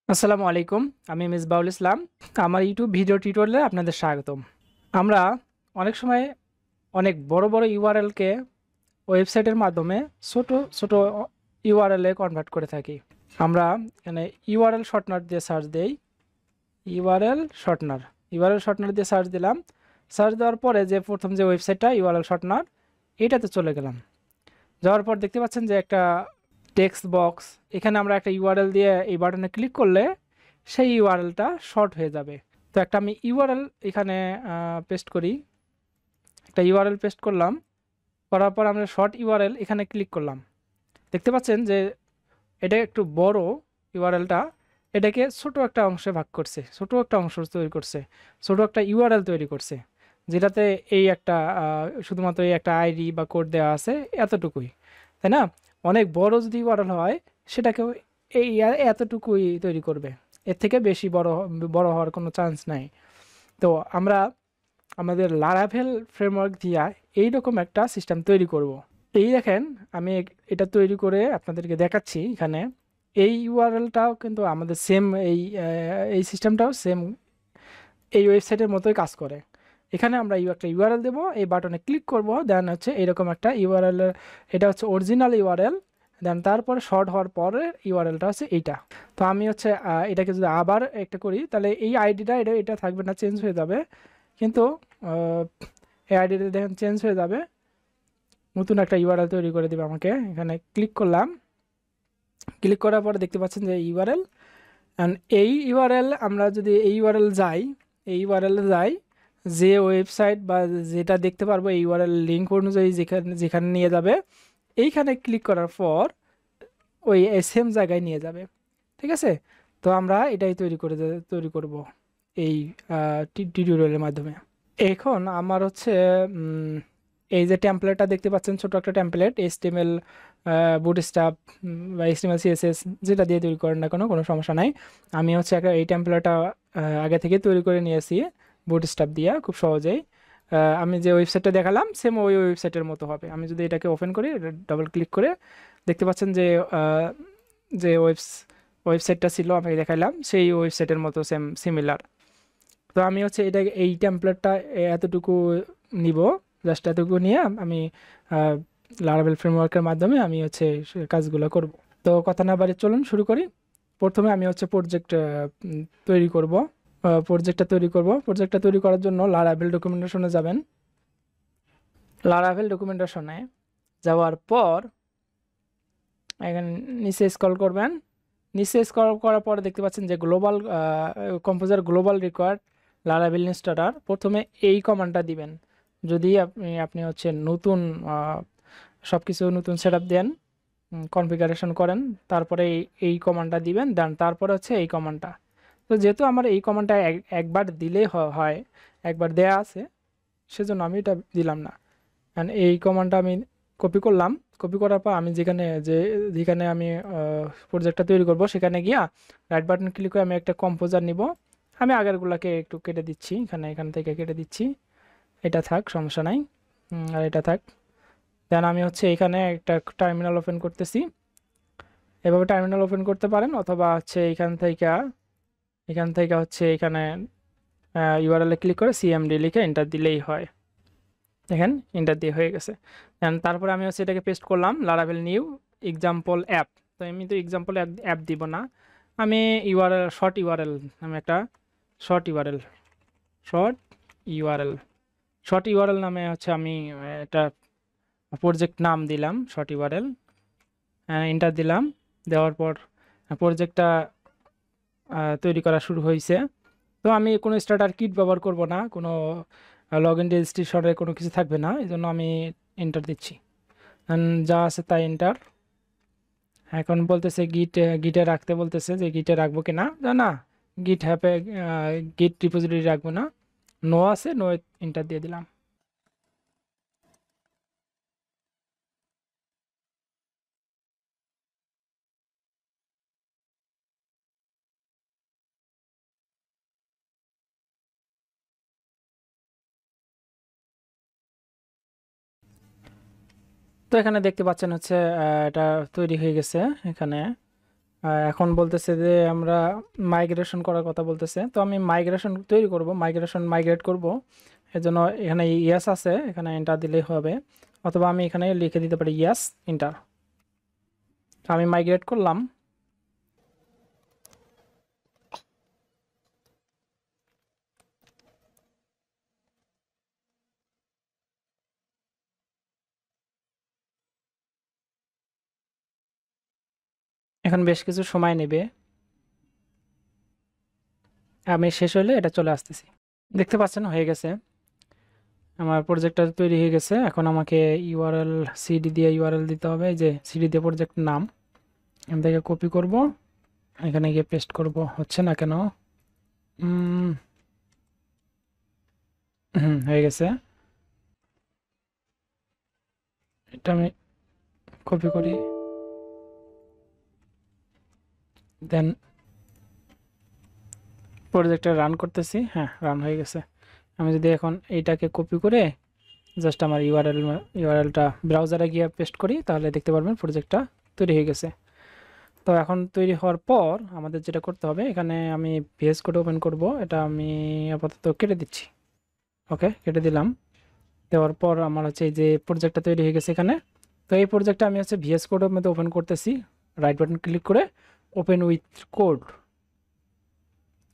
আসসালামু আলাইকুম। আমি মিসবাউল ইসলাম। আমার ইউটিউব ভিডিও টিউটোরিয়ালে আপনাদের স্বাগতম। আমরা অনেক সময় অনেক বড় বড় ইউআরএলকে ওয়েবসাইটের মাধ্যমে ছোট ছোট ইউআরএলে কনভার্ট করে থাকি। আমরা এখানে ইউআরএল শর্টনার দিয়ে সার্চ দেই। ইউআরএল শর্টনার ইউআরএল শর্টনার দিয়ে সার্চ দিলাম। সার্চ দেওয়ার পরে যে প্রথম যে ওয়েবসাইটটা ইউআরএল শর্টনার, এইটাতে চলে গেলাম। যাওয়ার পর দেখতে পাচ্ছেন যে একটা টেক্সট বক্স, এখানে আমরা একটা ইউআরএল দিয়ে এই বাটনে ক্লিক করলে সেই ইউআরএলটা শর্ট হয়ে যাবে। তো একটা আমি ইউআরএল এখানে পেস্ট করি। একটা ইউআরএল পেস্ট করলাম, করার পর আমরা শর্ট ইউআরএল এখানে ক্লিক করলাম। দেখতে পাচ্ছেন যে এটা একটু বড় ইউআরএলটা, এটাকে ছোট একটা অংশে ভাগ করছে, ছোট একটা অংশ তৈরি করছে, ছোট একটা ইউআরএল তৈরি করছে, যেটাতে এই একটা শুধুমাত্র এই একটা আইডি বা কোড দেওয়া আছে, এতটুকুই, তাই না? অনেক বড় যদি ইউআরএল হয় সেটাকেও এই এতটুকুই তৈরি করবে, এর থেকে বেশি বড় হওয়ার কোনো চান্স নাই। তো আমরা আমাদের লারাভেল ফ্রেমওয়ার্ক দিয়া এইরকম একটা সিস্টেম তৈরি করব। এই দেখেন, আমি এটা তৈরি করে আপনাদেরকে দেখাচ্ছি। এখানে এই ইউআরএলটাও কিন্তু আমাদের সেম, এই সিস্টেমটাও সেম এই ওয়েবসাইটের মতোই কাজ করে। এখানে আমরা একটা ইউআরএল দেবো, এই বাটনে ক্লিক করব, দেন হচ্ছে এরকম একটা ইউআরএল, এটা হচ্ছে অরিজিনাল ইউআরএল। দেন তারপরে শর্ট হওয়ার পরে ইউআরএলটা হচ্ছে এইটা। তো আমি হচ্ছে এটাকে যদি আবার একটা করি, তাহলে এই আইডিটা এটা থাকবে না, চেঞ্জ হয়ে যাবে। কিন্তু আহ, এই আইডিটা দেখেন চেঞ্জ হয়ে যাবে, নতুন একটা ইউআরএল তৈরি করে দেবে আমাকে। এখানে ক্লিক করলাম, ক্লিক করার পরে দেখতে পাচ্ছেন যে ইউআরএল, অ্যান্ড এই ইউআরএল আমরা যদি এই ইউআরএল যাই, এই ইউআরএল যাই, যে ওয়েবসাইট বা যেটা দেখতে পারবো এই ইউআরএল লিঙ্ক অনুযায়ী যেখানে যেখানে নিয়ে যাবে, এইখানে ক্লিক করার পর ওই সেম জায়গায় নিয়ে যাবে। ঠিক আছে? তো আমরা এটাই তৈরি করব এই টিউটোরিয়ালের মাধ্যমে। এখন আমার হচ্ছে এই যে টেমপ্লেটটা দেখতে পাচ্ছেন, ছোট একটা টেমপ্লেট, এইচটিএমএল, বুটস্ট্র্যাপ বা এইচটিএমএল সিএসএস যেটা দিয়ে তৈরি করেন না, কোনো সমস্যা নাই। আমি হচ্ছে এই টেমপ্লেটটা আগে থেকে তৈরি করে নিয়েছি বুটস্ট্র্যাপ দিয়ে, খুব সহজেই। আমি যে ওয়েবসাইটটা দেখালাম সেম ওই ওয়েবসাইটের মতো হবে। আমি যদি এটাকে ওপেন করি, ডাবল ক্লিক করে দেখতে পাচ্ছেন যে যে ওয়েবসাইটটা ছিল আমি দেখাইলাম, সেই ওয়েবসাইটের মতো সেম সিমিলার। তো আমি হচ্ছে এটা এই টেমপ্লেটটা এতটুকু নিব, জাস্ট এতটুকু নিয়ে আমি লারাভেল ফ্রেমওয়ার্কের মাধ্যমে আমি হচ্ছে কাজগুলো করব। তো কথা না বাড়ি চলুন শুরু করি। প্রথমে আমি হচ্ছে প্রজেক্ট তৈরি করব। প্রজেক্টটা তৈরি করার জন্য লারাভেল ডকুমেন্টেশনে যাবেন। লারাভেল ডকুমেন্টেশনে যাওয়ার পর এখানে নিচে স্ক্রল করবেন। নিচে স্ক্রল করার পরে দেখতে পাচ্ছেন যে global composer global required Laravel installer. প্রথমে এই কমান্ডটা দিবেন। যদি আপনি হচ্ছে নতুন সব কিছু নতুন সেট আপ দেন, কনফিগারেশন করেন, তারপরে এই কমান্ডটা দিবেন, দেন তারপরে হচ্ছে এই কমান্ডটা। তো যেহেতু আমার এই কমান্ডটা একবার দিলেই হয়, একবার দেয়া আছে, সেজন্য আমি এটা দিলাম না। অ্যান্ড এই কমান্ডটা আমি কপি করলাম। কপি করার পর আমি যেখানে আমি প্রজেক্টটা তৈরি করব সেখানে গিয়া রাইট বাটন ক্লিক করে আমি একটা কম্পোজার নিব। আমি আগেরগুলোকে একটু কেটে দিচ্ছি, এখান থেকে কেটে দিচ্ছি। এটা থাক, সমস্যা নাই। আর এটা থাক। দেন আমি হচ্ছে এখানে একটা টার্মিনাল ওপেন করতেছি। এভাবে টার্মিনাল ওপেন করতে পারেন, অথবা হচ্ছে এখান থেকে হচ্ছে এখানে ইউআরএল এ ক্লিক করে সিএমডি লিখে এন্টার দিলেই হয়। দেখেন, এন্টার দিয়ে হয়ে গেছে। তারপরে আমি হচ্ছে এটাকে পেস্ট করলাম, লারাভেল নিউ এক্সাম্পল অ্যাপ। তো আমি তো এক্সাম্পল অ্যাপ দিব না, আমি ইউআরএল আমি একটা short URL short URL short URL নামে হচ্ছে আমি একটা প্রজেক্ট নাম দিলাম, শর্ট ইউআরএল। এন্টার দিলাম। দেওয়ার পর প্রজেক্টটা তৈরি করা শুরু হয়েছে। তো আমি কোনো স্টার্টার কিট ব্যবহার করব না, কোনো লগ ইন রেজিস্ট্রেশনের কোনো কিছু থাকবে না, এই জন্য আমি এন্টার দিচ্ছি। যা আছে তাই এন্টার। এখন বলতেছে গিটে রাখতে বলতেছে, যে গিটে রাখবো কি না, না গিট হ্যাপে গিট রিপোজিটরি রাখবো না, নো আছে, নো এন্টার দিয়ে দিলাম। তো এখানে দেখতে পাচ্ছেন হচ্ছে এটা তৈরি হয়ে গেছে। এখানে এখন বলতেছে যে আমরা মাইগ্রেশন করার কথা বলতেছে, তো আমি মাইগ্রেশন তৈরি করব, মাইগ্রেট করব। এজন্য এখানে ইয়েস আছে, এখানে এন্টার দিলেই হবে, অথবা আমি এখানে লিখে দিতে পারি ইয়েস এন্টার। আমি মাইগ্রেট করলাম। এখন বেশ কিছু সময় নেবে, আমি শেষ হলে এটা চলে আসতেছি। দেখতে পাচ্ছেন হয়ে গেছে, আমার প্রজেক্টটা তৈরি হয়ে গেছে। এখন আমাকে ইউআরএল সিডি দিয়ে ইউআরএল দিতে হবে, এই যে সিডি দিয়ে প্রজেক্ট নাম, এখান থেকে কপি করব, এখানে গিয়ে পেস্ট করব। হচ্ছে না কেন? হুম, হয়ে গেছে। এটা আমি কপি করি, দেন প্রজেক্টটা রান করতেছি। হ্যাঁ, রান হয়ে গেছে। আমি যদি এখন এইটাকে কপি করে জাস্ট আমার ইউআরএলটা ব্রাউজারে গিয়ে পেস্ট করি, তাহলে দেখতে পারবেন প্রজেক্টটা তৈরি হয়ে গেছে। তো এখন তৈরি হওয়ার পর আমাদের যেটা করতে হবে, এখানে আমি ভিএস কোড ওপেন করব, এটা আমি আপাতত কেটে দিচ্ছি। ওকে, কেটে দিলাম। দেওয়ার পর আমার হচ্ছে এই যে প্রজেক্টটা তৈরি হয়ে গেছে এখানে। তো এই প্রজেক্টটা আমি হচ্ছে ভিএস কোডের মধ্যে ওপেন করতেছি, রাইট বাটন ক্লিক করে ওপেন উইথ কোড,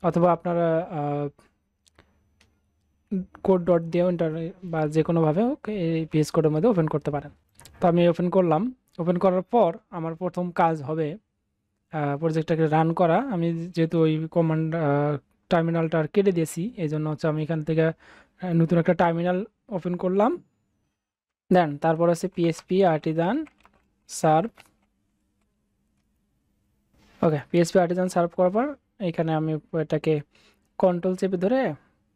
অথবা আপনারা কোড ডট দিয়ে ইন্টার বা যে কোনোভাবে হোক এই ভিএস কোডের মধ্যে ওপেন করতে পারেন। তো আমি ওপেন করলাম। ওপেন করার পর আমার প্রথম কাজ হবে প্রজেক্টটাকে রান করা। আমি যেহেতু ওই কমান্ড টার্মিনালটা কেটে দিয়েছি, এই জন্য হচ্ছে আমি এখান থেকে নতুন একটা টার্মিনাল ওপেন করলাম। দেন তারপর আছে পিএসপি আর্টিজান সার্ভ। ওকে, পিএসপি আর্টিজান সার্ভ করার পর এখানে আমি এটাকে কন্ট্রোল চেপে ধরে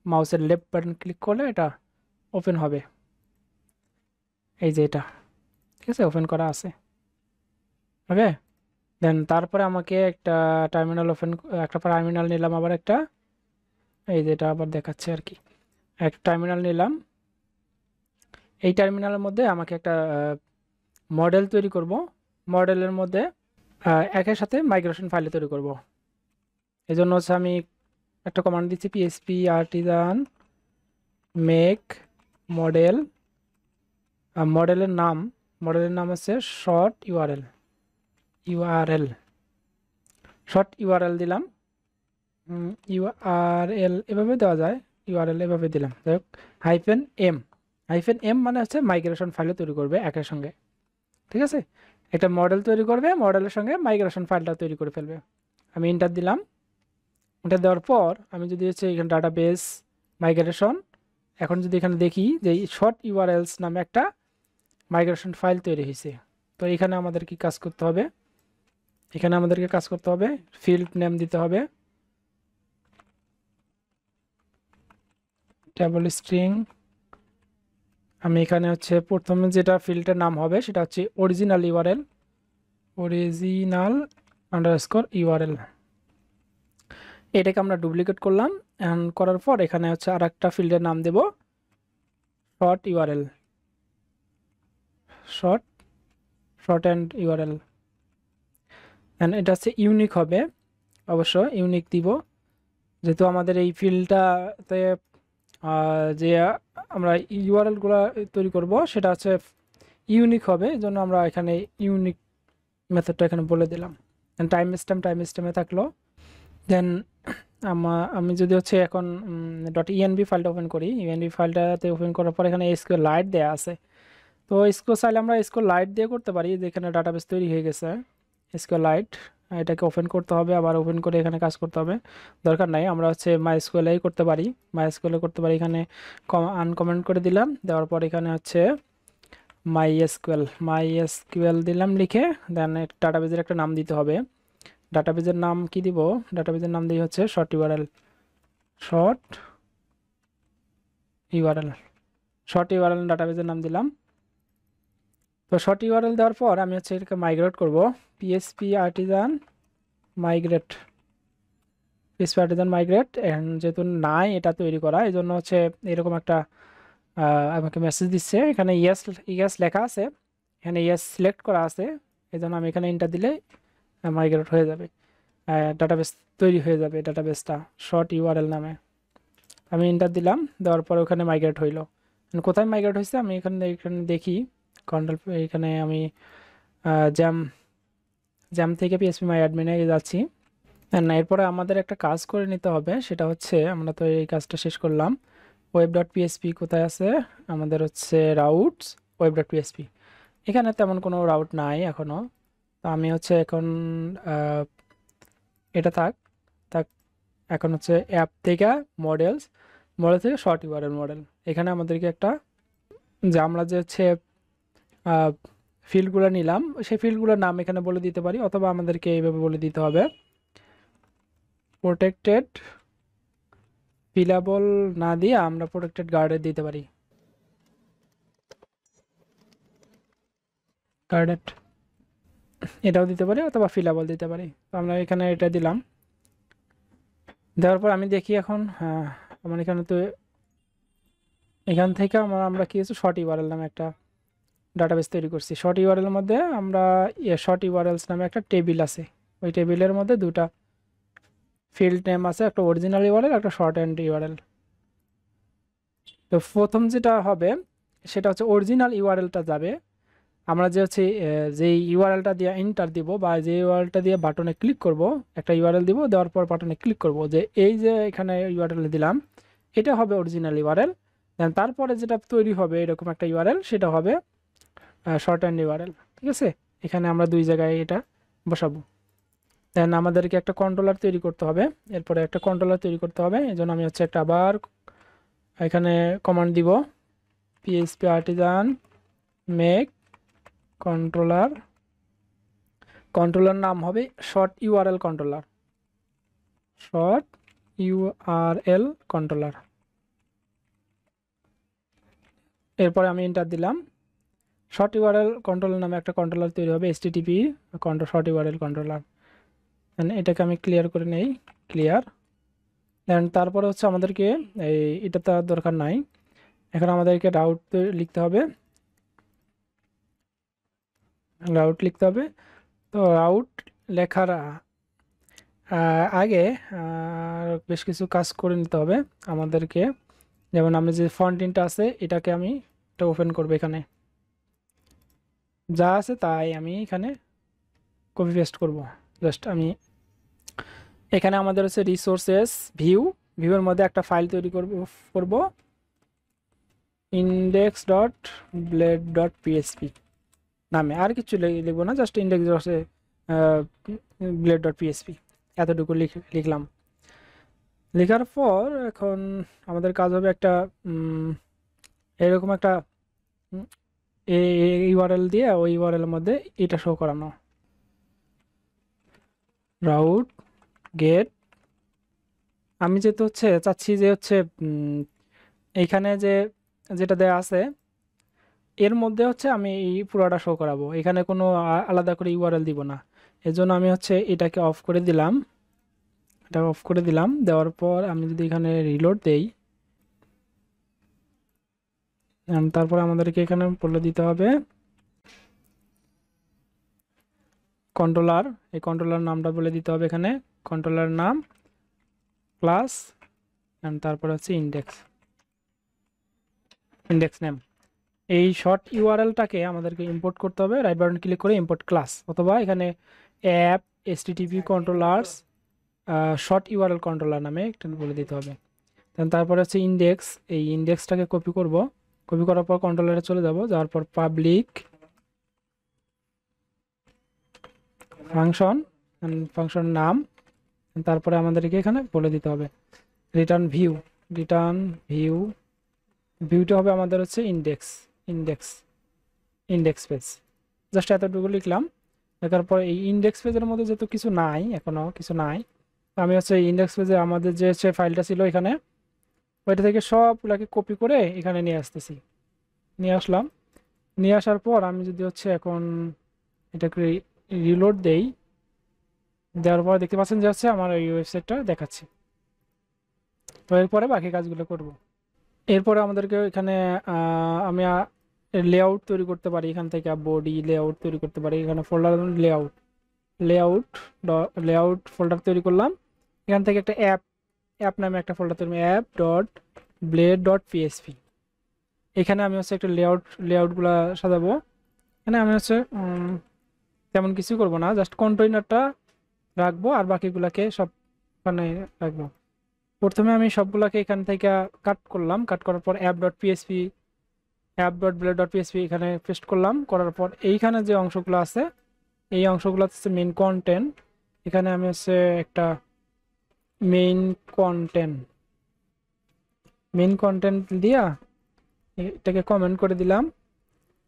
মাউসের লেফট বাটন ক্লিক করলে এটা ওপেন হবে। এই যে এটা, ঠিক আছে, ওপেন করা আছে। ওকে, দেন তারপরে আমাকে একটা টার্মিনাল নিলাম, আবার একটা, এই যে এটা আবার দেখাচ্ছে আর কি, একটা টার্মিনাল নিলাম। এই টার্মিনালের মধ্যে আমাকে একটা মডেল তৈরি করব। মডেলের মধ্যে একের সাথে মাইগ্রেশন ফাইল তৈরি করব। এই জন্য হচ্ছে আমি একটা কমান্ড দিচ্ছি, পিএসপি আর্টিজান মেক মডেল। মডেলের নাম হচ্ছে শর্ট ইউআরএল দিলাম। ইউআরএল এভাবে দেওয়া যায়, ইউআরএল এভাবে দিলাম। যাই হোক, হাইফেন এম মানে হচ্ছে মাইগ্রেশন ফাইল তৈরি করবে একের সঙ্গে, ঠিক আছে। একটা মডেল তৈরি করবে, মডেলের সঙ্গে মাইগ্রেশন ফাইলটা তৈরি করে ফেলবে। আমি ইন্টার দিলাম। ইন্টার দেওয়ার পর আমি যদি হচ্ছে এখানে ডাটাবেস মাইগ্রেশন, এখন যদি এখানে দেখি যে শর্ট ইউআরএলস নামে একটা মাইগ্রেশন ফাইল তৈরি হয়েছে। তো এখানে আমাদের কি কাজ করতে হবে? এখানে আমাদেরকে কাজ করতে হবে, ফিল্ড নেম দিতে হবে, টেবল স্ট্রিং। আমি এখানে হচ্ছে প্রথমে যেটা ফিল্ডের নাম হবে সেটা হচ্ছে অরিজিনাল_ইউআরএল। এটাকে আমরা ডুপ্লিকেট করলাম। করার পর এখানে হচ্ছে আর একটা ফিল্ডের নাম দেব short URL, short and URL. এটা হচ্ছে ইউনিক হবে, অবশ্য ইউনিক দিব, যেহেতু আমাদের এই ফিল্ডটাতে যে আমরা ইউআরএলগুলো তৈরি করব সেটা হচ্ছে ইউনিক হবে, এই জন্য আমরা এখানে ইউনিক মেথডটা এখানে বলে দিলাম। টাইম স্ট্যাম্পে থাকলো। দেন আমি যদি হচ্ছে এখন .env ফাইলটা ওপেন করি, ইএনভি ফাইলটাতে ওপেন করার পর এখানে এসকিউএল লাইট দেওয়া আছে। তো এসকিউএল চাইলে আমরা এসকিউএল লাইট দিয়ে করতে পারি, যেখানে ডাটাবেস তৈরি হয়ে গেছে এসকিউএল লাইট। এটাকে ওপেন করতে হবে, আবার ওপেন করে এখানে কাজ করতে হবে, দরকার নাই। আমরা হচ্ছে মাইএসকিউএলই করতে পারি, এখানে আনকমেন্ট করে দিলাম। দেওয়ার পর এখানে হচ্ছে মাইএসকিউএল দিলাম লিখে, দেন ডাটাবেজের একটা নাম দিতে হবে। ডাটাবেজের নাম কি দিব? ডাটাবেজের নাম দিয়ে হচ্ছে শর্ট ইউআরএল ডাটাবেজের নাম দিলাম। তো শর্ট ইউআরএল দেওয়ার পর আমি হচ্ছে এটাকে মাইগ্রেট করব, পিএসপি আর্টিজান মাইগ্রেট। যেহেতু নাই এটা তৈরি করা, এই জন্য হচ্ছে এরকম একটা আমাকে মেসেজ দিচ্ছে। এখানে ইয়েস লেখা আছে, এখানে ইয়েস সিলেক্ট করা আছে, এই জন্য আমি এখানে ইন্টার দিলে মাইগ্রেট হয়ে যাবে, ডাটাবেস তৈরি হয়ে যাবে, ডাটাবেসটা শর্ট ইউআরএল নামে। আমি এন্টার দিলাম, দেওয়ার পরে ওখানে মাইগ্রেট হইলো। কোথায় মাইগ্রেট হয়েছে আমি এখানে এখানে দেখি, কন্ট্রোল এখানে আমি জ্যাম জ্যাম থেকে পিএসপি মাই অ্যাডমিনে যাচ্ছি। না, এরপরে আমাদের একটা কাজ করে নিতে হবে, সেটা হচ্ছে আমরা তো এই কাজটা শেষ করলাম। ওয়েব ডট পিএসপি কোথায় আছে, আমাদের হচ্ছে রাউটস ওয়েব ডট পিএসপি। এখানে তেমন কোনো রাউট নাই এখনও। তো আমি হচ্ছে এখন এটা থাক থাক এখন হচ্ছে অ্যাপ থেকে মডেলস, মডেল থেকে শর্ট ইউআরএল মডেল। এখানে আমাদেরকে একটা, যে আমরা যে হচ্ছে ফিল্ডগুলো নিলাম সেই ফিল্ডগুলোর নাম এখানে বলে দিতে পারি, অথবা আমাদেরকে এইভাবে বলে দিতে হবে প্রোটেক্টেড ফিলাবল না দিয়ে আমরা প্রোটেক্টেড গার্ডেড দিতে পারি, গার্ডেড এটাও দিতে পারি, অথবা ফিলাবল দিতে পারি। তো আমরা এখানে এটা দিলাম, দেওয়ার পর আমি দেখি এখন আমার এখানে তো এখান থেকে আমরা কি হচ্ছে শর্ট ইউআরএল নামে একটা ডাটাবেস তৈরি করছি। শর্ট ইউআরএল মধ্যে আমরা শর্ট ইউআরএলস নামে একটা টেবিল আছে, ওই টেবিলের মধ্যে দুটা ফিল্ড নেম আছে, একটা অরিজিনাল ইউআরএল, একটা শর্ট হ্যান্ড ইউআরএল। তো প্রথম যেটা হবে সেটা হচ্ছে অরিজিনাল ইউআরএলটা যাবে, আমরা যে হচ্ছে যে ইউআরএলটা দিয়ে এন্টার দিব বা যে ইউআরএলটা দিয়ে বাটনে ক্লিক করব, একটা ইউআরএল দিব, দেওয়ার পর বাটনে ক্লিক করব, যে এই যে এখানে ইউআরএল দিলাম এটা হবে অরিজিনাল ইউআরএল। দেন তারপরে যেটা তৈরি হবে এরকম একটা ইউআরএল, সেটা হবে শর্ট হ্যান্ড ইউআরএল। ঠিক আছে, এখানে আমরা দুই জায়গায় এটা বসাবো। দেন আমাদেরকে একটা কন্ট্রোলার তৈরি করতে হবে, এরপরে একটা কন্ট্রোলার তৈরি করতে হবে। এই জন্য আমি হচ্ছে একটা আবার এখানে কমান্ড দিব, PHP Artisan make controller, controller নাম হবে short URL controller, short URL controller. এরপরে আমি এন্টার দিলাম, শর্ট ইউআরএল কন্ট্রোলার নামে একটা কন্ট্রোলার তৈরি হবে, এইচটিটিপি শর্ট ইউআরএল কন্ট্রোলার। এটাকে আমি ক্লিয়ার করে নেই, ক্লিয়ার। দেন তারপরে হচ্ছে আমাদেরকে এটা তো দরকার নাই, এখন আমাদেরকে রাউট লিখতে হবে, রাউট লিখতে হবে। তো রাউট লেখার আগে বেশ কিছু কাজ করে নিতে হবে আমাদেরকে। যেমন আমি যে ফন্টিনটা আছে এটাকে আমি এটা ওপেন করবো, এখানে যা আছে তাই আমি এখানে কপি পেস্ট করব। জাস্ট আমি এখানে আমাদের হচ্ছে রিসোর্সেস ভিউয়ের মধ্যে একটা ফাইল তৈরি করব index dot blade dot PSP নামে, আর কিছু লিখবো না, just index dot blade dot PSP এতটুকু লিখলাম। লেখার পর এখন আমাদের কাজ হবে একটা এরকম একটা ইউআরএল দিয়ে ওই ইউআরএল মধ্যে এটা শো করানো, রাউট গেট। আমি যেহেতু হচ্ছে চাচ্ছি যে হচ্ছে এইখানে যেটা দেয়া আছে এর মধ্যে হচ্ছে আমি এই পুরোটা শো করাবো, এখানে কোনো আলাদা করে ইউআরএল দিব না। এর জন্য আমি হচ্ছে এটাকে অফ করে দিলাম, এটা অফ করে দিলাম। দেওয়ার পর আমি যদি এখানে রিলোড দেই, তারপর আমাদেরকে এখানে বলে দিতে হবে কন্ট্রোলার, এই কন্ট্রোলার নামটা বলে দিতে হবে এখানে, কন্ট্রোলার নাম ক্লাস তারপর হচ্ছে ইন্ডেক্স নেম। এই শর্ট ইউআরএলটাকে আমাদেরকে ইম্পোর্ট করতে হবে, রাইট বাটন ক্লিক করে ইম্পোর্ট ক্লাস, অথবা এখানে app HTTP controllers short URL controller নামে একটা বলে দিতে হবে। তারপরে হচ্ছে ইন্ডেক্স, এই ইন্ডেক্সটাকে কপি করব, কপি করার পর কন্ট্রোলারে চলে যাব, যাওয়ার পর পাবলিক ফাংশন নাম, তারপরে আমাদেরকে এখানে বলে দিতে হবে রিটার্ন ভিউটা হবে আমাদের হচ্ছে ইন্ডেক্স পেজ। জাস্ট এতটুকু লিখলাম। লেখার পর এই ইন্ডেক্স পেজের মধ্যে যেহেতু কিছু নাই, এখনো কিছু নাই, আমি হচ্ছে ইন্ডেক্স পেজে আমাদের যে হচ্ছে ফাইলটা ছিল এখানে, ওইটা থেকে সবগুলোকে কপি করে এখানে নিয়ে আসতেছি, নিয়ে আসলাম। নিয়ে আসার পর আমি যদি হচ্ছে এখন এটাকে রিলোড দেই, দেওয়ার পর দেখতে পাচ্ছেন যে হচ্ছে আমার এই ওয়েবসাইটটা দেখাচ্ছে। তো এরপরে বাকি কাজগুলো করব। এরপরে আমাদেরকে এখানে আমি লেআউট তৈরি করতে পারি, এখান থেকে বডি লেআউট তৈরি করতে পারি, এখানে folder layout, layout layout folder তৈরি করলাম। এখান থেকে একটা অ্যাপ নামে একটা ফোল্ডার তৈরি, app dot blade dot PSP. এখানে আমি হচ্ছে একটা লেআউটগুলো সাজাবো। এখানে আমি হচ্ছে তেমন কিছু করব না, জাস্ট কন্টেইনারটা রাখবো আর বাকিগুলাকে সব ওখানে রাখবো। প্রথমে আমি সবগুলাকে এখান থেকে কাট করলাম, কাট করার পর app dot blade dot PSP এখানে পেস্ট করলাম। করার পর এইখানে যে অংশগুলো আছে এই অংশগুলো হচ্ছে মেইন কন্টেন্ট। এখানে আমি হচ্ছে একটা মেইন কন্টেন্ট দিয়া এটাকে কমেন্ট করে দিলাম।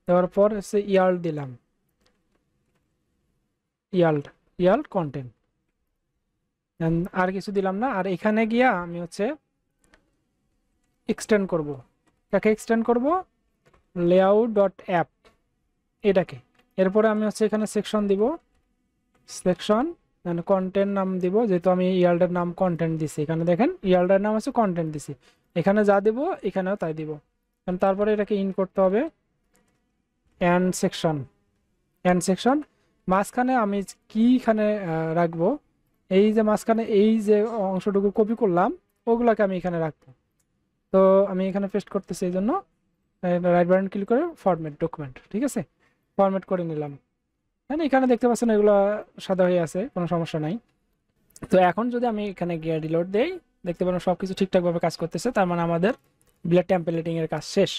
দেওয়ার পর হচ্ছে দিলাম, ইয়াল্ড কন্টেন্ট, আর কিছু দিলাম না। আর এখানে গিয়া আমি হচ্ছে এক্সটেন্ড করব। কাকে এক্সটেন্ড করব? লেআউট ডট অ্যাপ এটাকে। এরপরে আমি হচ্ছে এখানে সেকশন দিব, সেকশন কন্টেন্ট নাম দিব, যেহেতু আমি ইয়াল্ডের নাম কন্টেন্ট দিছি। এখানে দেখেন ইয়াল্ডের নাম আছে কন্টেন্ট দিছি, এখানে যা দিব এখানেও তাই দিব। তারপরে এটাকে ইন করতে হবে এন্ড সেকশন। মাঝখানে আমি কিখানে রাখবো, এই যে মাঝখানে এই যে অংশটুকু কপি করলাম ওগুলাকে আমি এখানে রাখবো। তো আমি এখানে পেস্ট করতেছি, এই জন্য রাইট বাটন ক্লিক করে ফরম্যাট ডকুমেন্ট, ঠিক আছে, ফরম্যাট করে নিলাম। হ্যাঁ, এখানে দেখতে পাচ্ছেন এগুলো সাদা হয়ে আছে, কোনো সমস্যা নাই। তো এখন যদি আমি এখানে গিয়ে রিলোড দেই, দেখতে পারেন সবকিছু ঠিকঠাকভাবে কাজ করতেছে, তার মানে আমাদের ব্লেড টেম্পলেটিং এর কাজ শেষ।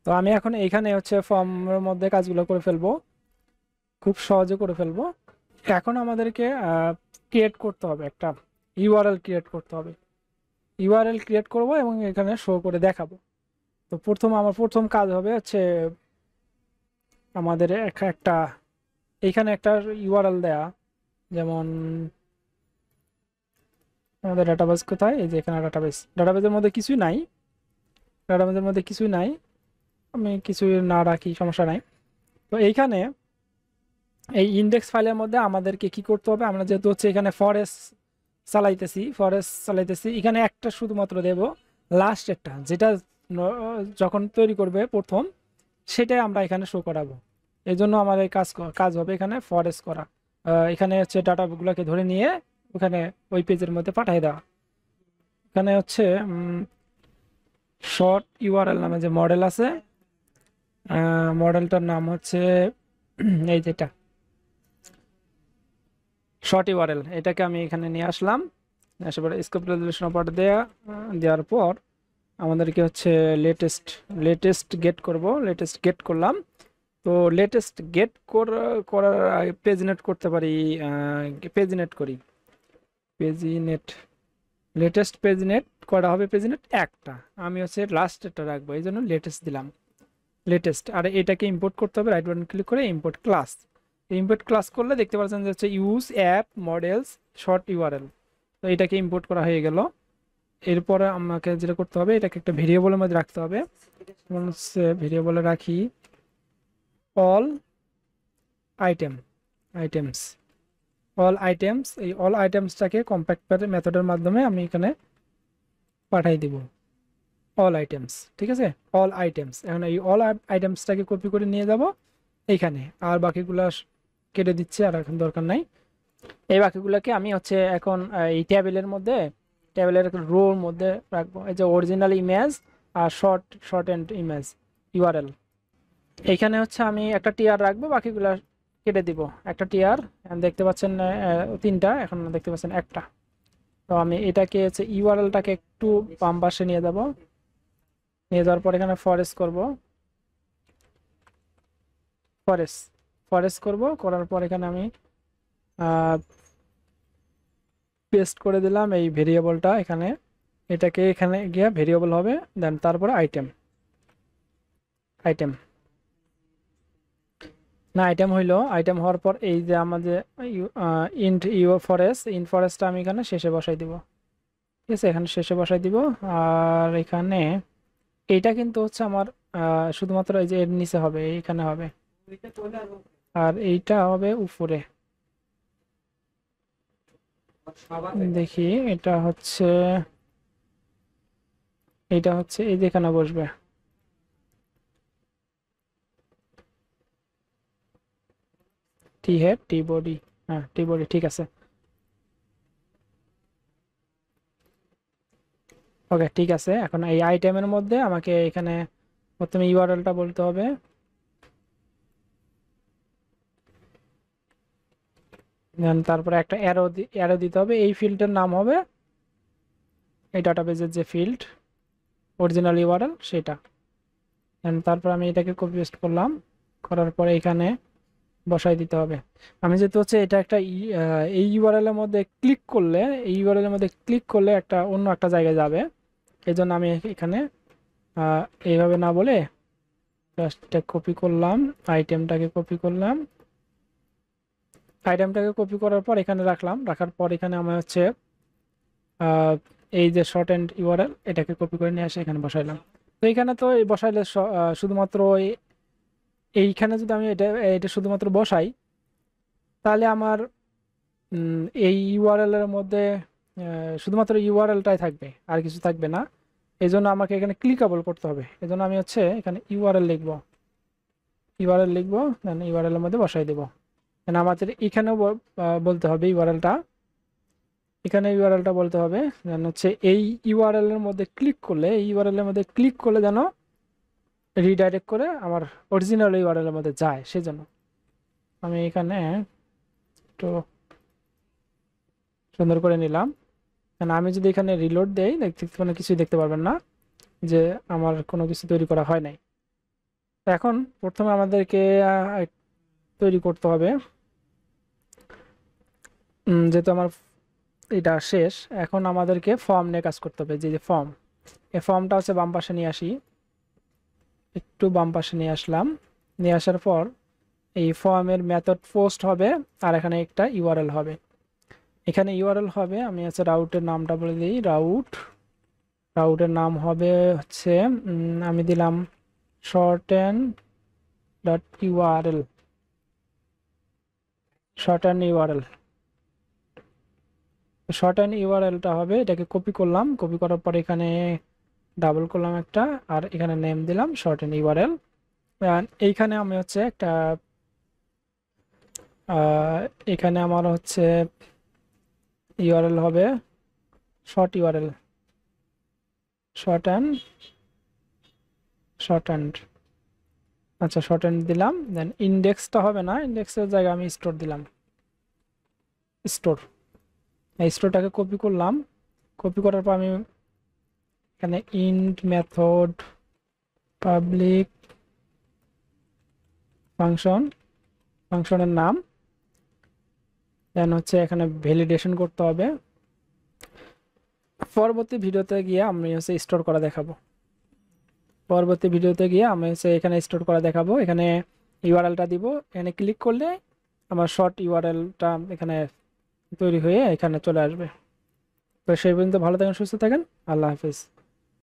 তো আমি এখন এইখানে হচ্ছে ফর্মের মধ্যে কাজগুলো করে ফেলবো, খুব সহজে করে ফেলবো। এখন আমাদেরকে ক্রিয়েট করতে হবে, একটা ইউআরএল ক্রিয়েট করতে হবে। ইউআরএল ক্রিয়েট করব এবং এখানে শো করে দেখাবো। তো আমার প্রথম কাজ হবে হচ্ছে আমাদের এইখানে একটা ইউআরএল দেয়া, যেমন আমাদের ডাটাবেস কোথায়, এই যে এখানে ডাটাবেসের মধ্যে কিছুই নাই, আমি কিছু না রাখি, সমস্যা নাই। তো এইখানে এই ইন্ডেক্স ফাইলের মধ্যে আমাদেরকে কি করতে হবে, আমরা যেহেতু হচ্ছে এখানে ফরেস্ট চালাইতেছি, এখানে একটা শুধুমাত্র দেব, লাস্ট একটা যেটা যখন তৈরি করবে প্রথম, সেটাই আমরা এখানে শো করাবো। এই জন্য আমাদের কাজ হবে এখানে ফরেস্ট করা। এখানে হচ্ছে ডাটাগুলোকে ধরে নিয়ে ওখানে ওই পেজের মধ্যে পাঠিয়ে দেওয়া। এখানে হচ্ছে শর্ট ইউআরএল নামে যে মডেল আছে, মডেলটার নাম হচ্ছে এই যেটা শর্ট ইউআরএল, এটাকে আমি এখানে নিয়ে আসলাম। এসে স্কোপ রেজলিউশন অপারেটর দেওয়ার পর আমাদেরকে হচ্ছে লেটেস্ট গেট করলাম। তো লেটেস্ট গেট করার পেজনেট করতে পারি, পেজনেট করি, লেটেস্ট পেজনেট করা হবে, পেজনেট একটা, আমি হচ্ছে লাস্টটা রাখবো, এই জন্য লেটেস্ট দিলাম, লেটেস্ট। আর এটাকে ইম্পোর্ট করতে হবে, রাইট বাটন ক্লিক করে ইম্পোর্ট ক্লাস করলে দেখতে পাচ্ছেন যে হচ্ছে use app models short URL. তো এটাকে ইম্পোর্ট করা হয়ে গেল। এরপরে আমাকে যেটা করতে হবে, এটাকে একটা ভেরিয়েবলের মধ্যে রাখতে হবে। ভেরিয়েবলে রাখি অল আইটেমস, এই অল আইটেমসটাকে কম্প্যাক্ট মেথডের মাধ্যমে আমি এখানে পাঠাই দিব, অল আইটেমস, ঠিক আছে, অল আইটেমস। এখন এই অল আইটেমসটাকে কপি করে নিয়ে যাব এইখানে, আর বাকিগুলা কেটে দিচ্ছে, আর এখন দরকার নাই। এই বাকিগুলোকে আমি হচ্ছে এখন এই টেবিলের রোর মধ্যে রাখবো, এই যে অরিজিনাল ইমেজ আর শর্ট এন্ড ইমেজ ইউআরএল। এইখানে হচ্ছে আমি একটা টিআর রাখবো, বাকিগুলো কেটে দিব। একটা টিআর দেখতে পাচ্ছেন তিনটা, এখন দেখতে পাচ্ছেন একটা। তো আমি এটাকে হচ্ছে ইউআরএলটাকে একটু বাম পাশে নিয়ে যাব, নিয়ে যাওয়ার পর এখানে ফরেস্ট করব, করার পর এখানে আমি পেস্ট করে দিলাম এই ভেরিয়েবলটা এখানে, এটাকে এখানে গিয়ে ভেরিয়েবল হবে, দেন তারপরে আইটেম হইলো। আইটেম হওয়ার পর এই যে আমাদের ইন্ট ফরেস্টটা আমি এখানে শেষে বসাই দিব, ঠিক আছে, এখানে শেষে বসাই দিব। আর এখানে এইটা কিন্তু হচ্ছে আমার শুধুমাত্র এই যে এর নিচে হবে, এইখানে হবে, আর এইটা হবে উপরে। দেখি এটা হচ্ছে এই যেখানে বসবে, টি হেড টি বডি, হ্যাঁ টিবডি ঠিক আছে। ওকে ঠিক আছে, এখন এই আইটেমের মধ্যে আমাকে এখানে প্রথমে ইউআরএলটা বলতে হবে। তারপরে একটা অ্যারো দিতে হবে, এই ফিল্ডের নাম হবে এই ডাটাবেজের যে ফিল্ড অরিজিনাল ইউআরএল সেটা। তারপর আমি এটাকে কপি পেস্ট করলাম, করার পরে এখানে বসাই দিতে হবে। আমি যেহেতু হচ্ছে এটা একটা এই ইউআরএল এর মধ্যে ক্লিক করলে, এই ইউআরএল এর মধ্যে ক্লিক করলে একটা অন্য একটা জায়গায় যাবে, এই জন্য আমি এখানে এইভাবে না বলে জাস্ট কপি করলাম, আইটেমটাকে কপি করলাম, আইটেমটাকে কপি করার পর এখানে রাখলাম, রাখার পর এখানে আমি হচ্ছে এই যে শর্ট এন্ড ইউআরএল এটাকে কপি করে নিয়ে এসে এখানে বসাইলাম। তো এখানে তো এই বসাইলে শুধুমাত্র এইখানে যদি আমি এটা এটা শুধুমাত্র বসাই, তাহলে আমার এই ইউআরএল এর মধ্যে শুধুমাত্র ইউআরএলটাই থাকবে, আর কিছু থাকবে না। এই জন্য আমাকে এখানে ক্লিকেবল করতে হবে। এই জন্য আমি হচ্ছে এখানে ইউআরএল লিখবো, দেন ইউআরএল এর মধ্যে বসাই দেবো। আমাদের এখানেও বলতে হবে ইউআরএলটা, এখানে ইউআরএলটা বলতে হবে যেন হচ্ছে এই ইউআরএল এর মধ্যে ক্লিক করলে, এই ইউআরএল এর মধ্যে ক্লিক করলে যেন রিডাইরেক্ট করে আমার অরিজিনাল ইউআরএল এর মধ্যে যায়। সেজন্য আমি এখানে একটু সুন্দর করে নিলাম। আমি যদি এখানে রিলোড দেই, দেখতে মানে কিছুই দেখতে পারবেন না যে আমার কোনো কিছু তৈরি করা হয় নাই। এখন প্রথমে আমাদেরকে তৈরি করতে হবে, যেহেতু আমার এটা শেষ, এখন আমাদেরকে ফর্ম নিয়ে কাজ করতে হবে। যে ফর্ম, এই ফর্মটা হচ্ছে বাম পাশে নিয়ে আসি, একটু বাম পাশে নিয়ে আসলাম। নিয়ে আসার পর এই ফর্মের মেথড পোস্ট হবে, আর এখানে একটা ইউআরএল হবে। এখানে ইউআরএল হবে, আমি হচ্ছে রাউটের নামটা বলে দিই, রাউটের নাম হবে হচ্ছে আমি দিলাম shorten dot URL, shorten URL. Short ইউআরএলটা হবে, এটাকে কপি করলাম, কপি করার পর এখানে ডাবল করলাম একটা, আর এখানে নেম দিলাম শর্ট ইউআরএল। এইখানে আমি হচ্ছে একটা এখানে আমার হচ্ছে ইউআরএল হবে শর্ট ইউআরএল, শর্ট আচ্ছা শর্ট দিলাম। দেন ইন্ডেক্সটা হবে না, ইন্ডেক্সের জায়গায় আমি স্টোর দিলাম, এই স্টোরটাকে কপি করলাম। কপি করার পর আমি এখানে ইন্ট মেথড পাবলিক ফাংশনের নাম, দেন হচ্ছে এখানে ভ্যালিডেশন করতে হবে। পরবর্তী ভিডিওতে গিয়ে আমি হচ্ছে স্টোর করা দেখাবো, এখানে স্টোর করা দেখাবো। এখানে ইউআরএলটা দিব, এখানে ক্লিক করলে আমার শর্ট ইউআরএলটা এখানে তৈরি হয়ে এখানে চলে আসবে। তো সেই পর্যন্ত ভালো থাকেন, সুস্থ থাকেন, আল্লাহ হাফিজ।